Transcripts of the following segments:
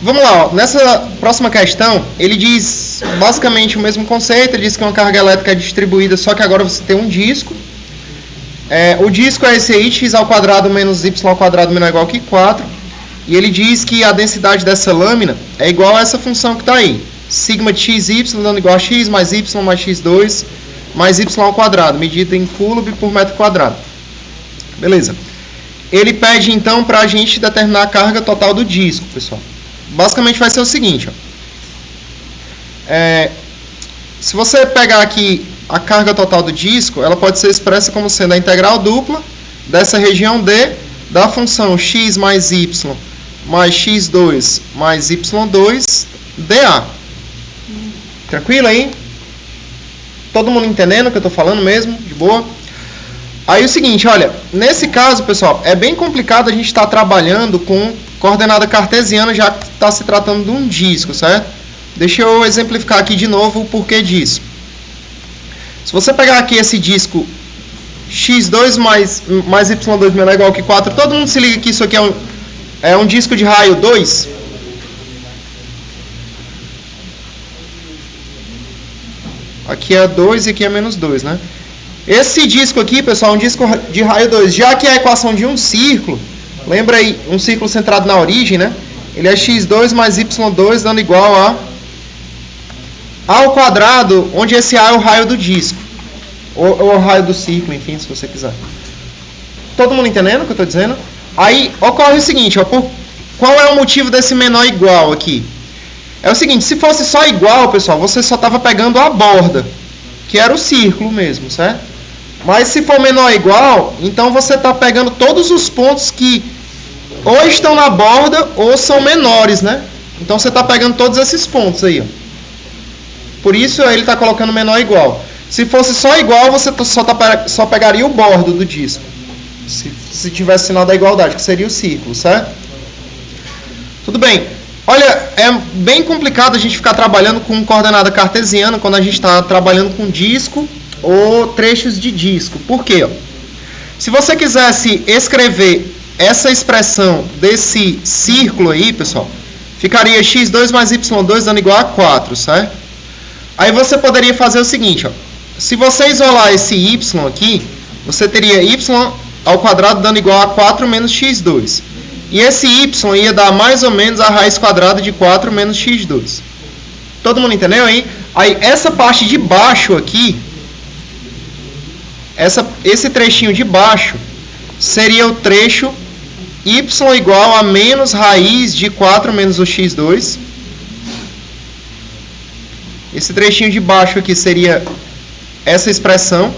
Vamos lá, ó. Nessa próxima questão, ele diz basicamente o mesmo conceito. Ele diz que uma carga elétrica é distribuída, só que agora você tem um disco. O disco é esse aí, x ao quadrado menos y ao quadrado menor ou igual que 4. E ele diz que a densidade dessa lâmina é igual a essa função que está aí. Sigma de xy dando igual a x mais y mais x2 mais y ao quadrado, medida em coulomb por metro quadrado. Beleza. Ele pede então para a gente determinar a carga total do disco, pessoal. Basicamente vai ser o seguinte, ó. Se você pegar aqui a carga total do disco, ela pode ser expressa como sendo a integral dupla dessa região D da função x mais y mais x2 mais y2 dA. Tranquilo aí? Todo mundo entendendo o que eu estou falando mesmo? De boa? Aí o seguinte, olha, nesse caso, pessoal, é bem complicado a gente estar trabalhando com coordenada cartesiana, já que está se tratando de um disco, certo? Deixa eu exemplificar aqui de novo o porquê disso. Se você pegar aqui esse disco x2 mais y2 menor ou igual que 4, todo mundo se liga que isso aqui é um disco de raio 2? Aqui é 2 e aqui é menos 2, né? Esse disco aqui, pessoal, é um disco de raio 2. Já que é a equação de um círculo, lembra aí, um círculo centrado na origem, né? Ele é x2 mais y2 dando igual a ao quadrado, onde esse A é o raio do disco. Ou o raio do círculo, enfim, se você quiser. Todo mundo entendendo o que eu estou dizendo? Aí ocorre o seguinte, ó, qual é o motivo desse menor igual aqui? É o seguinte, se fosse só igual, pessoal, você só estava pegando a borda, que era o círculo mesmo, certo? Mas se for menor ou igual, então você está pegando todos os pontos que ou estão na borda ou são menores, né? Então você está pegando todos esses pontos aí, ó. Por isso ele está colocando menor ou igual. Se fosse só igual, você só pegaria o bordo do disco. Se tivesse sinal da igualdade, que seria o círculo, certo? Tudo bem. Olha, é bem complicado a gente ficar trabalhando com coordenada cartesiana quando a gente está trabalhando com disco ou trechos de disco. Por quê? Se você quisesse escrever essa expressão desse círculo aí, pessoal, ficaria x2 mais y2 dando igual a 4, certo? Aí você poderia fazer o seguinte, ó. Se você isolar esse y aqui, você teria y ao quadrado dando igual a 4 menos x2. E esse y ia dar mais ou menos a raiz quadrada de 4 menos x2. Todo mundo entendeu aí? Aí essa parte de baixo aqui, esse trechinho de baixo, seria o trecho y igual a menos raiz de 4 menos o x2. Esse trechinho de baixo aqui seria essa expressão.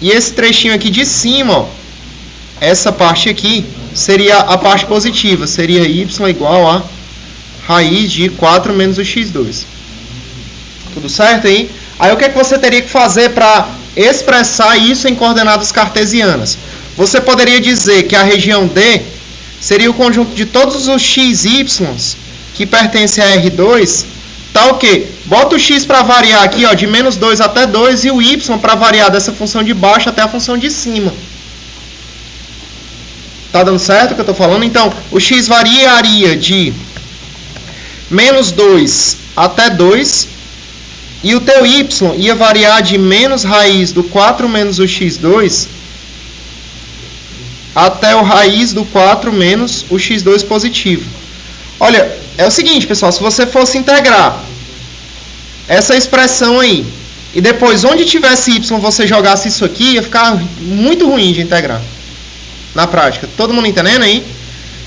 E esse trechinho aqui de cima, ó, essa parte aqui, seria a parte positiva. Seria y igual a raiz de 4 menos o x2. Tudo certo aí? Aí o que é que você teria que fazer para expressar isso em coordenadas cartesianas? Você poderia dizer que a região D seria o conjunto de todos os xy que pertencem a R2, tá o quê? Bota o x para variar aqui, ó, de menos 2 até 2 e o y para variar dessa função de baixo até a função de cima. Tá dando certo o que eu estou falando? Então, o x variaria de menos 2 até 2 e o teu y ia variar de menos raiz do 4 menos o x2 até o raiz do 4 menos o x2 positivo. Olha, é o seguinte, pessoal, se você fosse integrar essa expressão aí, e depois onde tivesse y você jogasse isso aqui, ia ficar muito ruim de integrar, na prática. Todo mundo entendendo aí?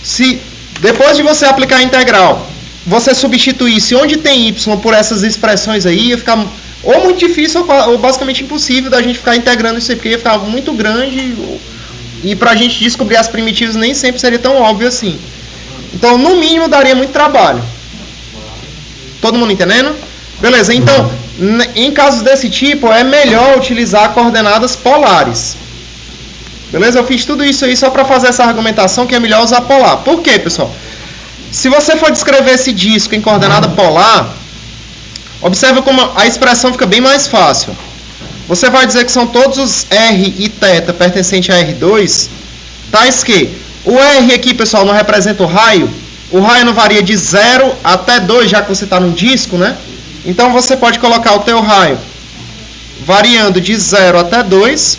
Se depois de você aplicar a integral, você substituísse onde tem y por essas expressões aí, ia ficar ou muito difícil ou basicamente impossível da gente ficar integrando isso aí, porque ia ficar muito grande e pra gente descobrir as primitivas nem sempre seria tão óbvio assim. Então, no mínimo, daria muito trabalho. Todo mundo entendendo? Beleza, então, em casos desse tipo, é melhor utilizar coordenadas polares. Beleza? Eu fiz tudo isso aí só para fazer essa argumentação que é melhor usar polar. Por quê, pessoal? Se você for descrever esse disco em coordenada polar, observe como a expressão fica bem mais fácil. Você vai dizer que são todos os R e θ pertencentes a R2, tais que O R aqui, pessoal, não representa o raio. O raio não varia de 0 até 2, já que você está num disco, né? Então você pode colocar o teu raio variando de 0 até 2.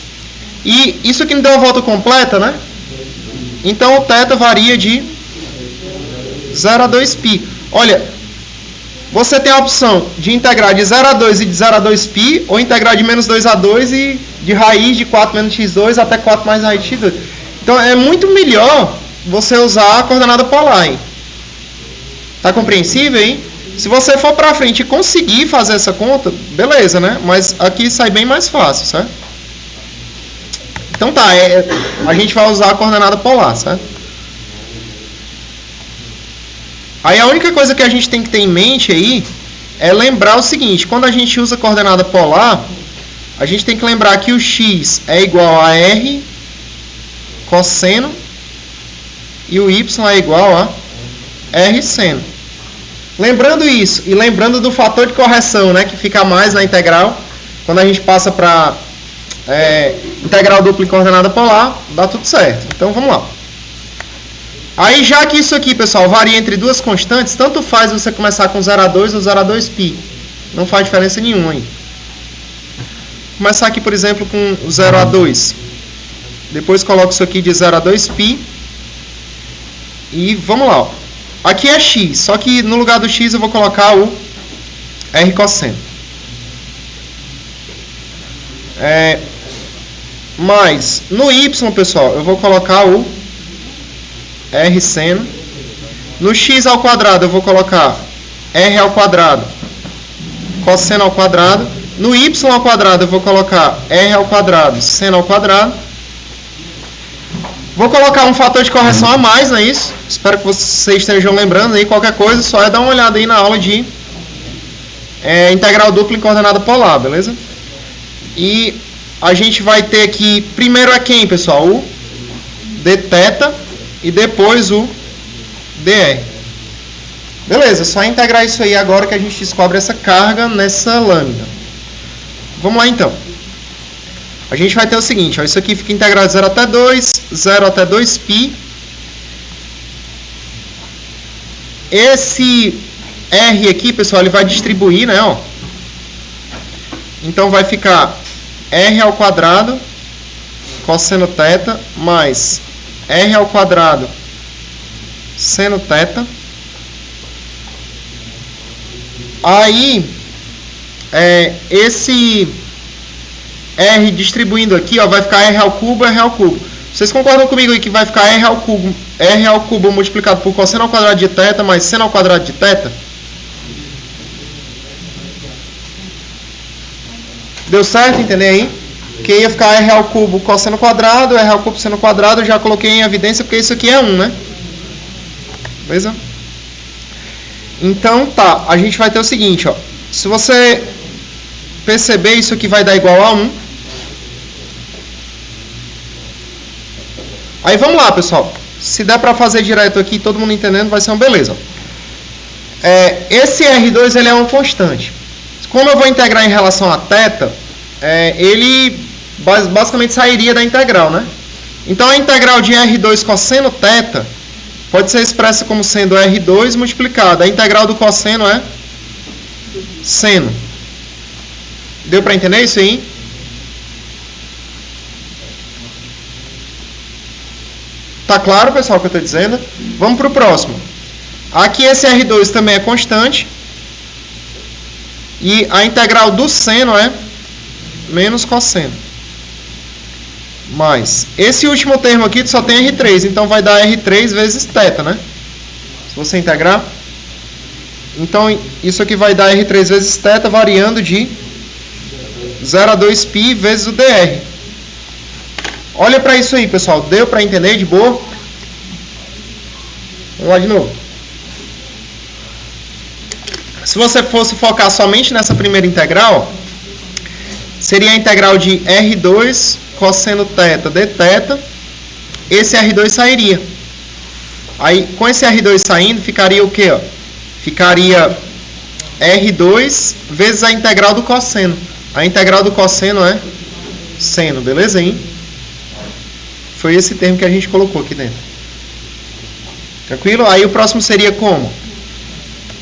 E isso aqui não deu a volta completa, né? Então o θ varia de 0 a 2π. Olha, você tem a opção de integrar de 0 a 2 e de 0 a 2π, ou integrar de menos 2 a 2 e de raiz de 4 menos x2 até 4 mais raiz de x2. Então é muito melhor você usar a coordenada polar, hein? Tá compreensível, hein? Se você for pra frente e conseguir fazer essa conta, beleza, né? Mas aqui sai bem mais fácil, certo? Então tá, a gente vai usar a coordenada polar, certo? Aí a única coisa que a gente tem que ter em mente aí é lembrar o seguinte: quando a gente usa a coordenada polar, a gente tem que lembrar que o x é igual a r cosseno e o y é igual a r seno. Lembrando isso e lembrando do fator de correção, né, que fica mais na integral, quando a gente passa para integral dupla em coordenada polar, dá tudo certo. Então vamos lá. Aí já que isso aqui, pessoal, varia entre duas constantes, tanto faz você começar com 0 a 2 ou 0 a 2π. Não faz diferença nenhuma aí. Vou começar aqui, por exemplo, com 0 a 2. Depois coloco isso aqui de 0 a 2π. E vamos lá. Ó. Aqui é x, só que no lugar do x eu vou colocar o r cosseno. Mas no y, pessoal, eu vou colocar o r seno. No x ao quadrado eu vou colocar r ao quadrado cosseno ao quadrado. No y ao quadrado eu vou colocar r ao quadrado seno ao quadrado. Vou colocar um fator de correção a mais, não é isso? Espero que vocês estejam lembrando aí. Qualquer coisa, só é dar uma olhada aí na aula de integral dupla em coordenada polar, beleza? E a gente vai ter aqui, primeiro é quem, pessoal? O dθ e depois o dr. Beleza, só integrar isso aí agora que a gente descobre essa carga nessa lâmina. Vamos lá então. A gente vai ter o seguinte, ó, isso aqui fica integrado de 0 até 2, 0 até 2π. Esse R aqui, pessoal, ele vai distribuir, né, ó. Então vai ficar R ao quadrado cosseno θ mais R ao quadrado seno θ. Aí, esse R distribuindo aqui, ó, vai ficar R ao cubo, R ao cubo. Vocês concordam comigo aí que vai ficar R ao cubo multiplicado por cosseno ao quadrado de θ mais seno ao quadrado de θ? Deu certo entender aí? Que ia ficar R ao cubo cosseno quadrado, R ao cubo seno quadrado, eu já coloquei em evidência porque isso aqui é 1, né? Beleza? Então, tá, a gente vai ter o seguinte, ó. Se você perceber, isso aqui vai dar igual a 1. Aí vamos lá, pessoal. Se der para fazer direto aqui, todo mundo entendendo, vai ser uma beleza. Esse R2 ele é uma constante. Como eu vou integrar em relação a θ, ele basicamente sairia da integral, né? Então a integral de R2 cosseno θ pode ser expressa como sendo R2 multiplicado. A integral do cosseno é seno. Deu para entender isso aí? Tá claro, pessoal, o que eu estou dizendo? Vamos para o próximo. Aqui esse R2 também é constante. E a integral do seno é menos cosseno. Mais. Esse último termo aqui só tem R3, então vai dar R3 vezes θ, né? Se você integrar. Então, isso aqui vai dar R3 vezes θ, variando de 0 a 2π vezes o dr. Olha para isso aí, pessoal. Deu para entender de boa? Vamos lá de novo. Se você fosse focar somente nessa primeira integral, seria a integral de R2 cosseno θ dθ. Esse R2 sairia. Aí, com esse R2 saindo, ficaria o quê? Ó? Ficaria R2 vezes a integral do cosseno. A integral do cosseno é seno, beleza, hein? Foi esse termo que a gente colocou aqui dentro. Tranquilo? Aí o próximo seria como?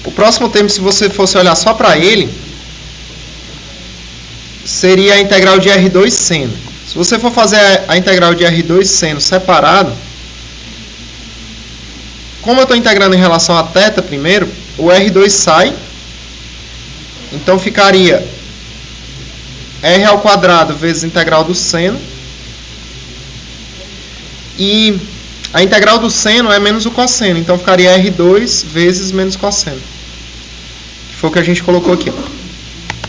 O próximo termo, se você fosse olhar só para ele, seria a integral de R2 seno. Se você for fazer a integral de R2 seno separado, como eu estou integrando em relação a θ primeiro, o R2 sai, então ficaria R ao quadrado vezes a integral do seno, e a integral do seno é menos o cosseno, então ficaria R2 vezes menos cosseno, que foi o que a gente colocou aqui,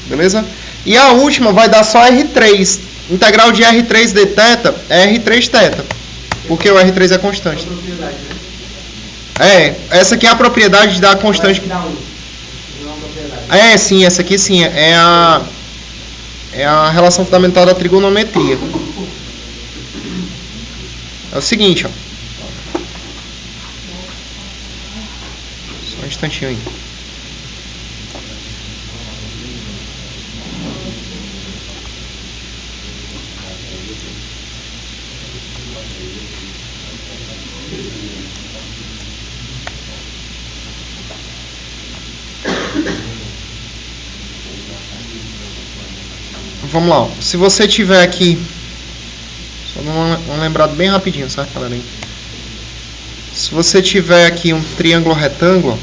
beleza? E a última vai dar só R3, integral de R3 de θ é R3 θ, porque o R3 é constante. Essa aqui é a propriedade da constante. Sim, essa aqui sim, é a relação fundamental da trigonometria. É o seguinte, ó. Só um instantinho aí. Vamos lá, ó. Se você tiver aqui, só um lembrado bem rapidinho, certo, galera? Se você tiver aqui um triângulo retângulo,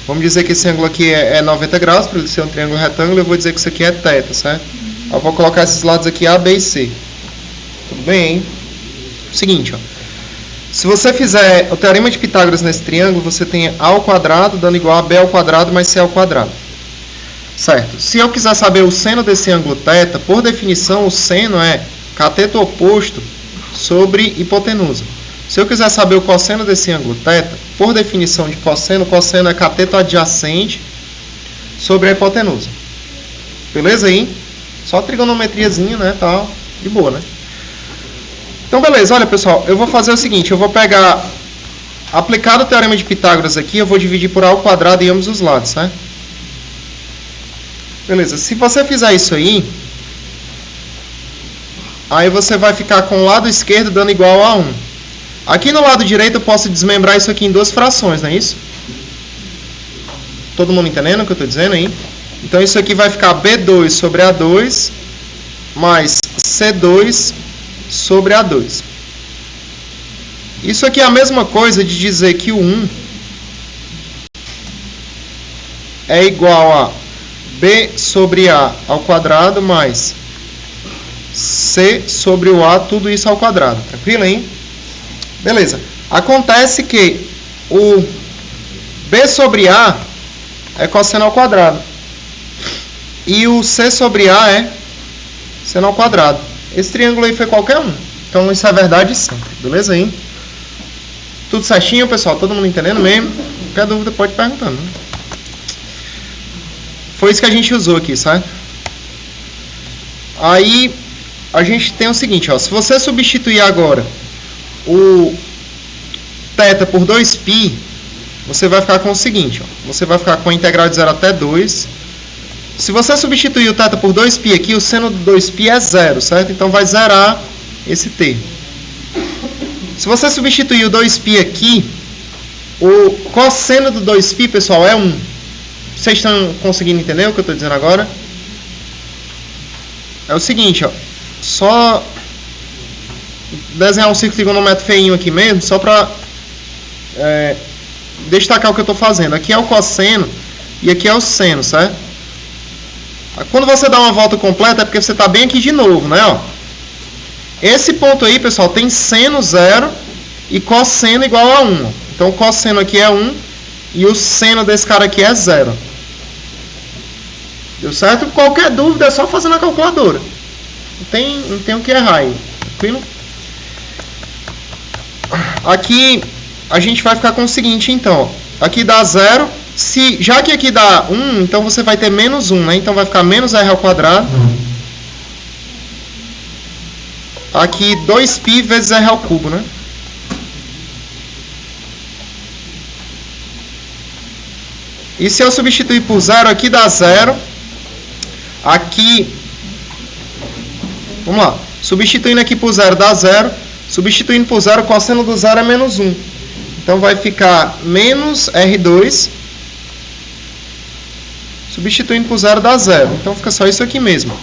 vamos dizer que esse ângulo aqui é 90 graus, para ele ser um triângulo retângulo, eu vou dizer que isso aqui é θ, certo? Eu vou colocar esses lados aqui A, B e C. Tudo bem, hein? Seguinte, ó. Se você fizer o teorema de Pitágoras nesse triângulo, você tem A ao quadrado dando igual a B ao quadrado mais C ao quadrado. Certo. Se eu quiser saber o seno desse ângulo θ, por definição, o seno é cateto oposto sobre hipotenusa. Se eu quiser saber o cosseno desse ângulo θ, por definição de cosseno, cosseno é cateto adjacente sobre a hipotenusa. Beleza aí? Só trigonometriazinha, né? Tal, de boa, né? Então, beleza. Olha, pessoal, eu vou fazer o seguinte. Eu vou pegar, aplicado o teorema de Pitágoras aqui, eu vou dividir por A ao quadrado em ambos os lados, certo? Beleza, se você fizer isso aí você vai ficar com o lado esquerdo dando igual a 1. Aqui no lado direito eu posso desmembrar isso aqui em duas frações, não é isso? Todo mundo entendendo o que eu estou dizendo aí? Então isso aqui vai ficar B2 sobre A2 mais C2 sobre A2. Isso aqui é a mesma coisa de dizer que o 1 é igual a B sobre A ao quadrado mais C sobre o A, tudo isso ao quadrado. Tranquilo, hein? Beleza. Acontece que o B sobre A é cosseno ao quadrado. E o C sobre A é seno ao quadrado. Esse triângulo aí foi qualquer um. Então isso é verdade sempre. Beleza, hein? Tudo certinho, pessoal? Todo mundo entendendo mesmo? Qualquer dúvida pode perguntar, né? Foi isso que a gente usou aqui, certo? Aí, a gente tem o seguinte, ó. Se você substituir agora o θ por 2π, você vai ficar com o seguinte, ó. Você vai ficar com a integral de 0 até 2. Se você substituir o θ por 2π aqui, o seno do 2π é 0, certo? Então, vai zerar esse termo. Se você substituir o 2π aqui, o cosseno do 2π, pessoal, é 1. Vocês estão conseguindo entender o que eu estou dizendo agora? É o seguinte, ó. Só desenhar um círculo trigonométrico feinho aqui mesmo, só para destacar o que eu estou fazendo. Aqui é o cosseno e aqui é o seno, certo? Quando você dá uma volta completa é porque você está bem aqui de novo, né? Ó. Esse ponto aí, pessoal, tem seno 0 e cosseno igual a 1. Então, o cosseno aqui é 1 e o seno desse cara aqui é 0. Deu certo? Qualquer dúvida é só fazer na calculadora. Não tem o que errar aí. Tranquilo? Aqui a gente vai ficar com o seguinte, então. Aqui dá 0. Já que aqui dá 1, então você vai ter menos 1, né? Então vai ficar menos r ao quadrado. Aqui 2π vezes r ao cubo, né? E se eu substituir por 0, aqui dá 0. Aqui, vamos lá. Substituindo aqui por 0 dá 0. Substituindo por 0, o cosseno do 0 é menos 1. Então vai ficar menos R2, substituindo por zero dá zero. Então fica só isso aqui mesmo.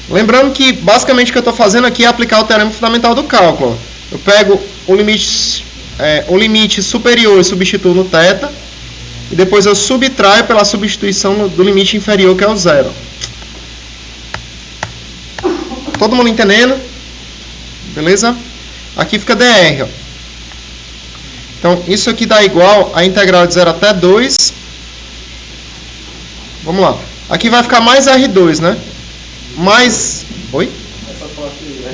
Lembrando que basicamente o que eu estou fazendo aqui é aplicar o teorema fundamental do cálculo. Eu pego o limite superior e substituo no θ, e depois eu subtraio pela substituição do limite inferior, que é o zero. Todo mundo entendendo? Beleza? Aqui fica dr. Ó. Então, isso aqui dá igual a integral de 0 até 2. Vamos lá. Aqui vai ficar mais R2, né? Mais... Oi? Essa parte R3,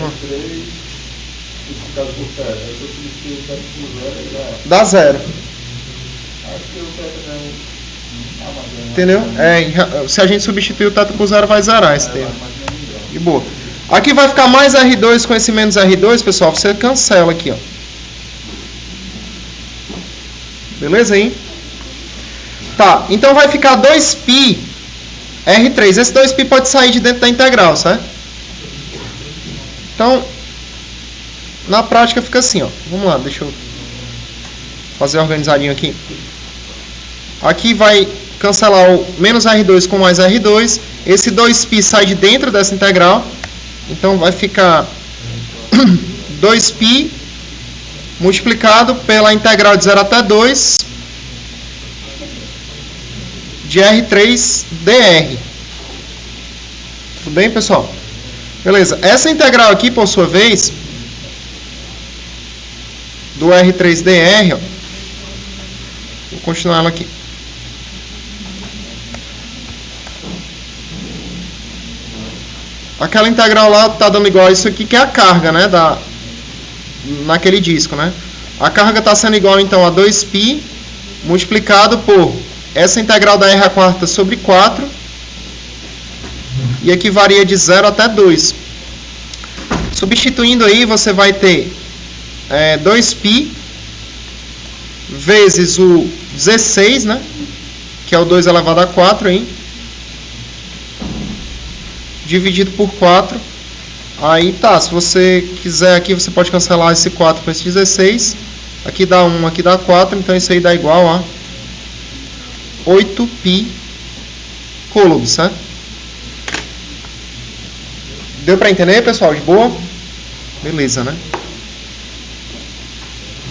multiplicado por θ. Aí eu substituo o θ por zero e já... Dá zero. Acho que o θ não... Entendeu? Se a gente substituir o θ por zero, vai zerar esse termo. De boa. Aqui vai ficar mais R2 com esse menos R2, pessoal. Você cancela aqui, ó. Beleza aí? Tá, então vai ficar 2π R3. Esse 2π pode sair de dentro da integral, certo? Então, na prática fica assim, ó. Vamos lá, deixa eu fazer organizadinho aqui. Aqui vai cancelar o menos R2 com mais R2. Esse 2π sai de dentro dessa integral. Então vai ficar 2π multiplicado pela integral de 0 até 2 de R3 dr. Tudo bem, pessoal? Beleza. Essa integral aqui, por sua vez, do R3 dr, ó, vou continuar ela aqui. Aquela integral lá está dando igual a isso aqui, que é a carga, né, naquele disco, né? A carga está sendo igual, então, a 2π multiplicado por essa integral da R² sobre 4. E aqui varia de 0 até 2. Substituindo aí, você vai ter 2π vezes o 16, né? Que é o 2 elevado a 4 aí. Dividido por 4. Aí tá, se você quiser aqui, você pode cancelar esse 4 com esse 16. Aqui dá 1, aqui dá 4, então isso aí dá igual a 8π coulombs, certo? Deu para entender, pessoal? De boa? Beleza, né?